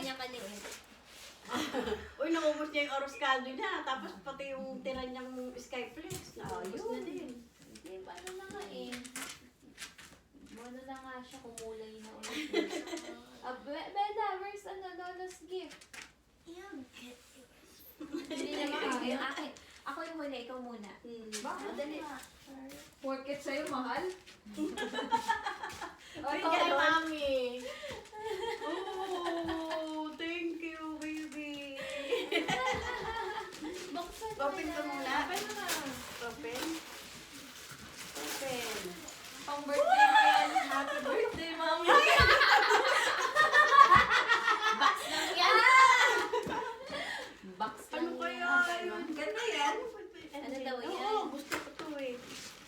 niya maliit. Uy, naubos niya yung oros caldo niya. Tapos pati yung tira niyang Skyflex. Naubos na din. Hindi, paano na nga eh. Ano na nga siya, kumulay na ulit. Bella, where's Lola's gift? Hindi naman ako. Ako yung huli, ikaw muna. Bakit? Dali. Porket sa'yo mahal? Uy, kay mami. Oh, thank you, baby. Buksan Open ka muna. Open mo na. Open. Open. Pang birthday mo yan. Happy birthday, mami. Box lang yan. Box lang Ano kaya yan. yun? Ganda yan. Ano daw yan? Oo, gusto ko to eh.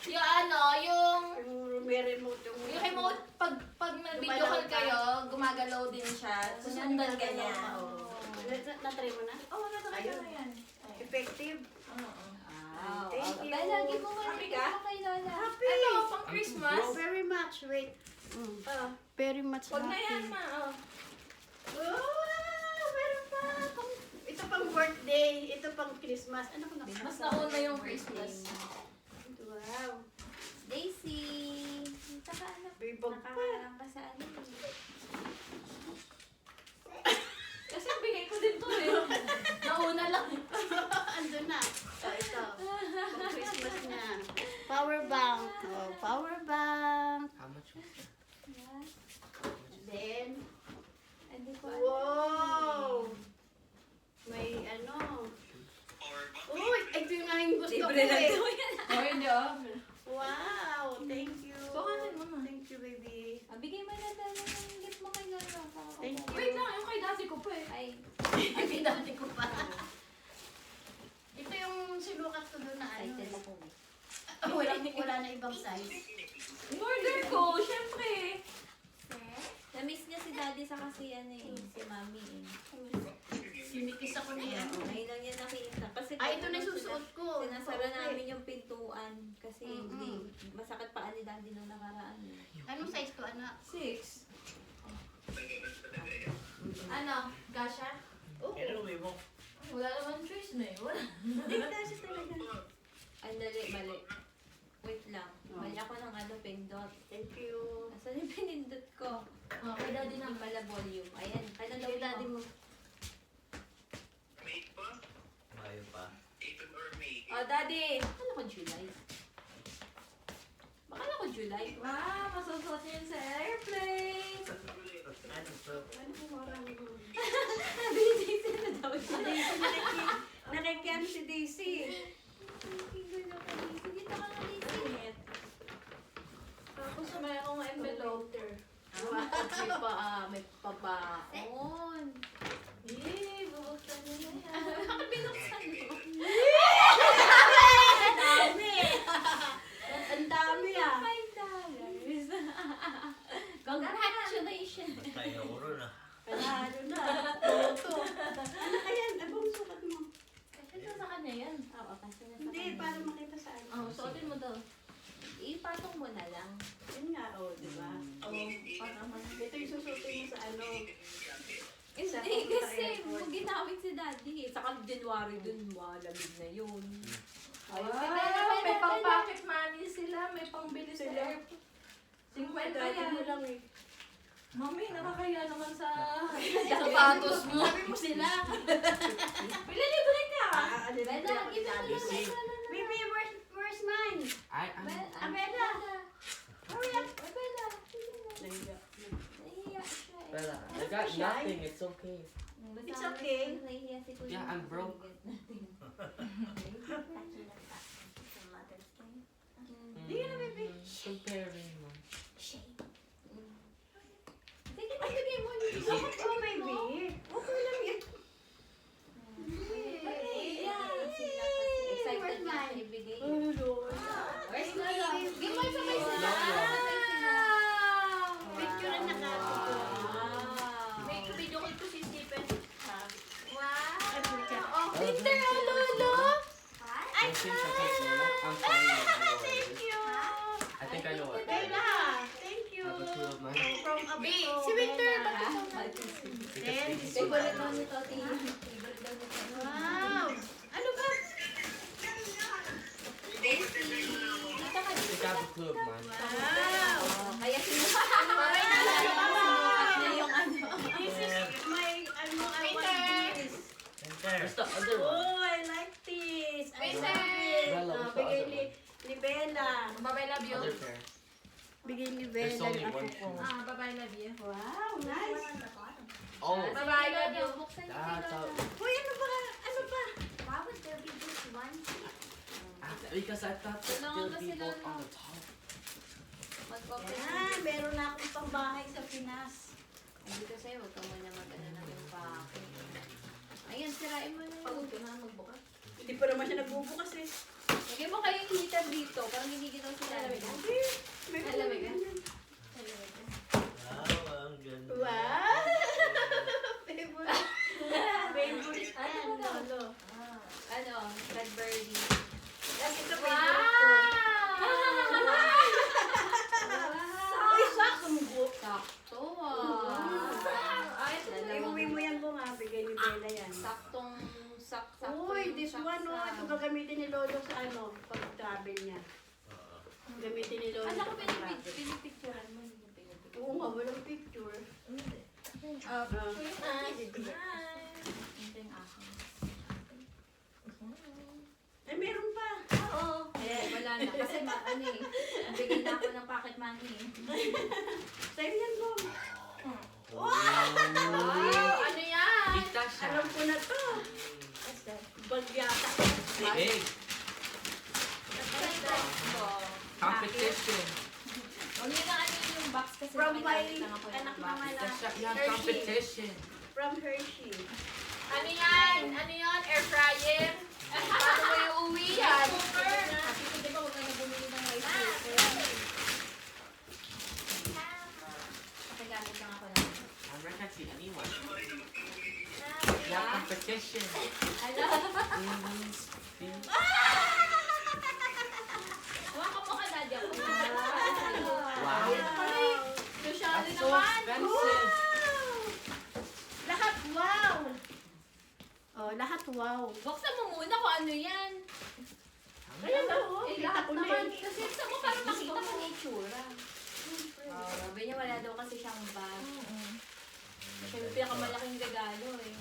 Yung ano, yung May remote yung... remote, pag nag-video call kayo, gumagalaw din siya. Susundan ka niya. Na-try mo na? Oo, natry ko na yan. Effective. Oo. Ah, thank you. Bella, give mo muna Happy ito ka? kay Lola. Happy. Ano, pang Christmas? Very much. Wait. Very much Huwag na yan, happy. ma. Oh. Oh, meron pa. Ito pang birthday. Ito pang Christmas. Ano ko nakasama? Mas nauna yung Christmas. Wow. Daisy. Nakahanap. Bibog pa. Nakaharang ka sa ano. Kasi bigay ko din to eh. Nauna lang. Andun na. Oh, ito. Pang Christmas niya. Power bank. Oh, power bank. How much was it? Yeah. Then, Hindi ko alam. wow. May ano. Uy, ito yung nga yung gusto ko eh. Oh, hindi ah. Wow, thank you. Bukanan mo na. Thank you, baby. Bigay mo na tayo ng gift mo kay Lola. Thank you. Wait lang, yung kay dati ko pa eh. Ay, Ay, pinati ko pa. Ito yung sinukat ko doon na ano. excited ako. Wala na ibang size. In-order ko, syempre. Na-miss niya si daddy sa kasi ano eh, si mami eh. Sinikis ako niya. Ngayon lang niya nakita. Kasi Ay, ito na yung susuot ko. Sinasara Okay. namin yung pintuan kasi hindi. Masakit pa ni daddy nung nakaraan. Anong size to, anak? 6. Ano? Gasha? Oo. Wala naman choice na eh. Wala. Hindi kasi talaga. Ay, mali. Wait lang. Mali ako ng ano, pindot. Thank you. Asan yung pinindot ko? Oh, kay daddy Hindi na. pala volume. Ayan, kailan daw Kay daddy mo? mo. Mayo pa. Oh, daddy! Akala ko July. Akala ko July. Wow, masusuot niya yun sa airplane. Ano kung marang Daisy na daw Si siya. Daisy, nakikiano si Daisy. Dito ka na, Daisy. Tapos may akong envelope. May pabaon. Yee, bubuksan niya na yan. Bakit binuksan mo? Ang dami. Ang dami ah. $5. Congratulations. Kaya ko rin ah. Panalo na. Toto. Ano kaya? Abang sukat mo. Ito sa kanya yan. Oo, kasi nasa Hindi, kanya. para makita sa ano. Oh, suotin mo daw. Ipatong mo na lang. Yun nga, oh, di ba? Oh, para ito yung susutin mo sa ano. Sa Hindi, papunta kasi airport. ginamit si daddy eh. Saka January dun, malamig na yun. Wow, may pang pocket money sila, may pang bili sa Sila. airport. 50 Dati mo yan. lang eh. Mami, nakakaya naman sa sapatos mo. Sabi mo sila. Pili-libre ka. Ano Bella, lang ako give ni me Daddy. na. Baby, where's mine? Bella. Hurry up. Bella. Nahiya. Nahiya siya eh. Bella, I got nothing. It's okay. Basta It's okay. Nahiya si Kuya. Yeah, I'm broke. Hindi na, baby. Comparing mo. Sige, pagbigay mo yung Bakit ko, baby? Okay lang yan. Excited na siya ibigay. Where's Lola? Give mo sa kay sila. Lola. Picture na nakati ko. May video call ko si Stephen. Wow. Oh, Peter, ang lolo. I think I take Lola. I'm fine. Thank you. I think I know what. Bella, thank you. I have a two of man. From a B, si Winter, bakit Then, this one. Favorite daw ni Toti. Favorite daw ni Toti. Wow! Ano ba? Daisy. Dito ka They dito. got the club, man. Wow! Oh, kaya sinukat niya yung ano. This is my, ano, I want this. Where's the other one? Oh, I like this. I Winter. love it. Bella, what's the Bigay other ni Bella. Bye-bye, love you. Other pair. Bigay ni There's Bella. only yung one ako ko. shoe. Bye-bye, love you. Wow, nice. Oh, Bye-bye, love you. Buksan niyo that's kay how. Lola. Uy, ano ba? Ano ba? Why would there be just one? Because I thought that Tulungan there'd ko be si both Lola. on the top. Mag-open. Yan, meron na akong pangbahay sa Pinas. Ay, dito sa'yo, huwag ka muna mag-ano ng yung pake. Ayan, sirain mo na yun. Pagod ka na magbukas. Hindi pa naman siya nagbubukas eh. Lagay mo kayong heater dito. Parang hindi ginaw sila. May Alamig ka? Wow, ang ganda. Wow! Favorite. Favorite Ano yan, ba? Lolo. Ano? Cadbury. Tapos ito Wow! favorite ko. Uy, sakto mo po. Sakto ah. Ay, ito na. Iuwi mo yan mo nga, bigay ni Bella yan. Saktong sakto. Uy, this one, oh, ito gagamitin ni Lolo sa ano, pag-travel niya. Gamitin ni Lolo Ano sa ko pag-travel. pinipicturean mo? Hindi yung pinipicture. Oo nga, walang picture. Ah, Ito yung akin. Ay, meron pa. Oo. Eh, wala na. Kasi ano eh. Bigay na ako ng pocket money eh. Sa'yo yan, Mom. Wow! Ano yan? Kita siya. Alam ko na to. Bag yata. Big. Ito. Competition. Huwag niyo na ano yung box kasi From may my gamit lang ako anak ng na box. malaki. Kita siya. Yeah, Hershey. competition. From Hershey. Ano yan? Ano yan? Air fryer? Paano mo yung uwi yan? Sabi ko, di ba, huwag ka na bumili ng rice cooker. Pakigamit lang ako ng I can't see anyone. Yeah, competition. Ano? Please. Huwag ka mo ka, Daddy. Ako na. Wow. Luciano That's so naman. expensive. Lahat wow. Oh, lahat wow. Buksan mo muna kung ano yan. Ayan na, oh. Eh, Kita lahat ko na naman. eh. Kasi sa mo parang makita ko na itsura. Sabi niya wala daw kasi siyang bag. Siya yung pinakamalaking regalo eh.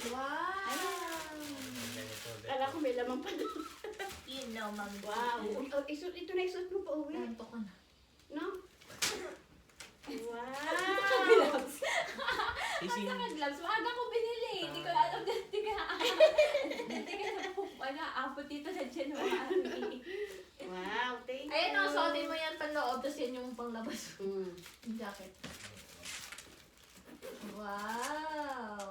Wow! Kala ko may lamang pa doon. You know, ma'am. Wow. Oh, ito na isuot mo pa uwi. Nanto ka na. No? Wow. Easy. Basta mag-gloves, maaga ko binili. Hindi ko alam na hindi ka na aabot dito sa January. Wow, thank you. Ayan o, suotin mo yan panloob, tapos yan yung panglabas. Mm. Yung jacket. Wow!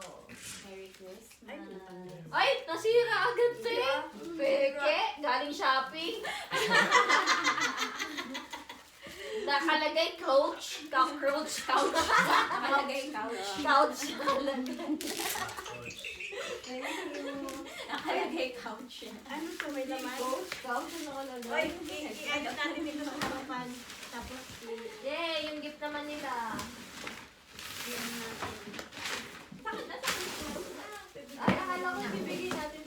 Merry Christmas. Ay, napangit. Ay, nasira agad te! Peke, galing shopping. Nakalagay coach, cockroach, couch. Nakalagay couch. Couch. Nakalagay. Nakalagay couch. Ano to, may laman? Couch, ano Oy, nakalagay? i-edit natin dito sa harapan. Tapos, Yay, yung gift naman nila. i-ano natin. Bakit nasa Christmas na? Ay, akala ko bibigyan natin.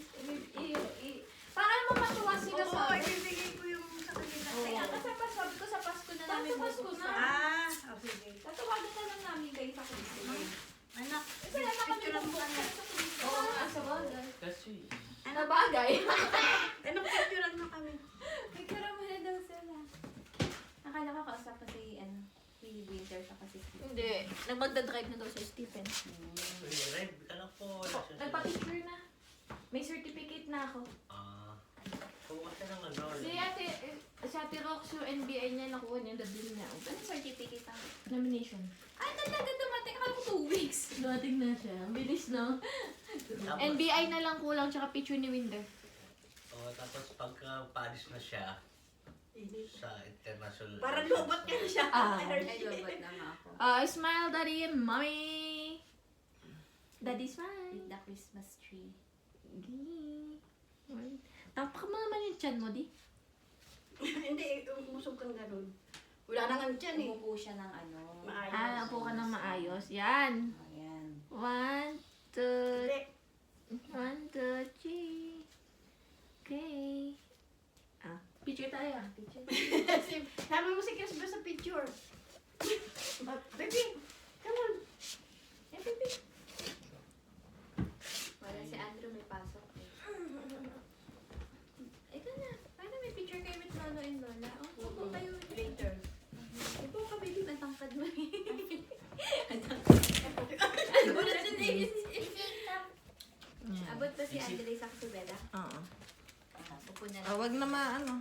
Para mamatuwa sila sa Oo, akin. ibibigay ko yung sa kanila. Kaya kasi sabi ko sa Pasko na namin Sa Pasko bubuksan. na. sige. Tatawagan na lang namin kayo sa Christmas. Anak, Kasi wala na kami picture mo bubuksan kami. sa Christmas. Oo, asa ba? That's sweet. Ano bagay? Anong picture mo kami? May karama na daw sila. Akala ko kausap pa si, si Winter sa kasi Steve. Hindi. Nagmagdadrive na daw si Stephen. Nagpa-picture na. May certificate na ako. Si Ate Rox yung NBA niya nakuha niya, dadali niya. Anong certificate ang? Nomination. Ay, talaga dumating. Akala ko 2 weeks. Dating na siya. Ang bilis, no? NBI na lang kulang, tsaka picture ni Winder. Tapos pagka Paris na siya sa international. Parang lobot ka na siya. Ay, lobot naman ako. Smile, Daddy and Mommy! Daddy, smile! With the Christmas tree. Tapak mo naman yung chan mo, di? Hindi, umusog kang ganun. Wala nang dyan eh. Umupo siya ng ano. Maayos. Upo ka ng maayos. Yan. Ayan. 1, 2, Hindi. 1, 2, 3. Okay. Picture tayo. Picture. Sabi mo si Chris ba sa picture? Baby, come on. Yeah, baby. Wala si Andrew, may pasok eh. Ikaw na. Paano may picture kayo with Lolo and Lola? Oh, upo kayo. Later. Upo ka, baby. Ang tangkad mo eh. Abot pa si Andre sa Kasubela? Oo. Upo na lang. Wag na maano.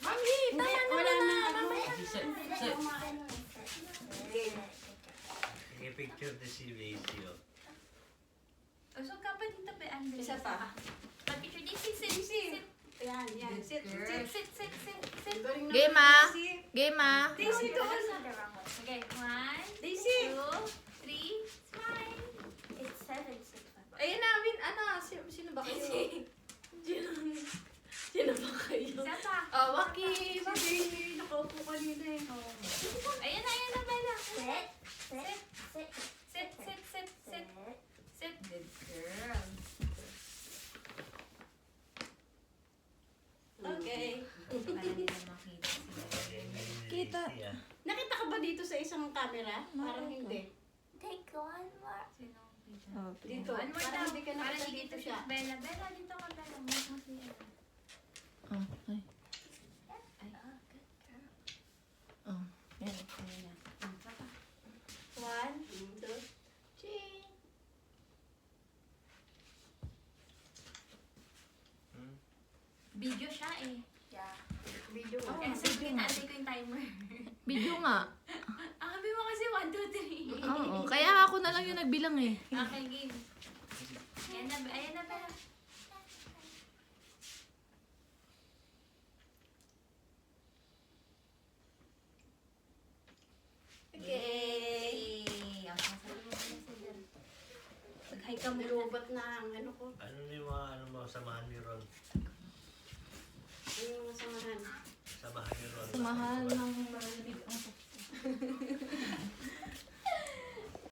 Mami, wala na. Sit, sit. Sige, picture na si Macy, oh. So, kapag dito ba, Andre? Isa pa. Pag-picture, sit. Yan, yan. Sit, Sit. sit. Sit. Galing na. Game ah. Daisy. Game ah. Daisy, doon. Okay, 1, Daisy. 2, 3, smile. It's 7, 6, 5. Ayun namin, sino ba kayo? Sino ba kayo? Isa pa. Waki. Si Daisy, nakaupo kanina eh. Ayan na, Bella. Sit, sit, sit, Sit. sit. Sit. Good girl. Okay. Para nila makita sila. Kita. Macy, ah. Nakita ka ba dito sa isang camera? Parang hindi. Take one more. Sino ang picture? Dito. One more Parang daw. hindi ka Para nakita dito dito siya. siya. Bella, dito ka, Bella. Mas mo siya. Okay. Ay. Yan. Isa pa. 1, 2, 3. Video siya eh. Yeah. Video mo. Eh, sige, naantay ko yung timer. Video nga. Ang sabi mo kasi 1, 2, 3. Oo. Kaya ako na lang yung nagbilang eh. Okay, game. Ayan na, Bella. Okay. Ang sasabi mo na sa dyan. Mag-hi ka muna. Nilubat na ang ano ko. Ano yung mga samahan ni Ron? Ano yung mga samahan? Samahan ni Ron. Samahan ng malamig ang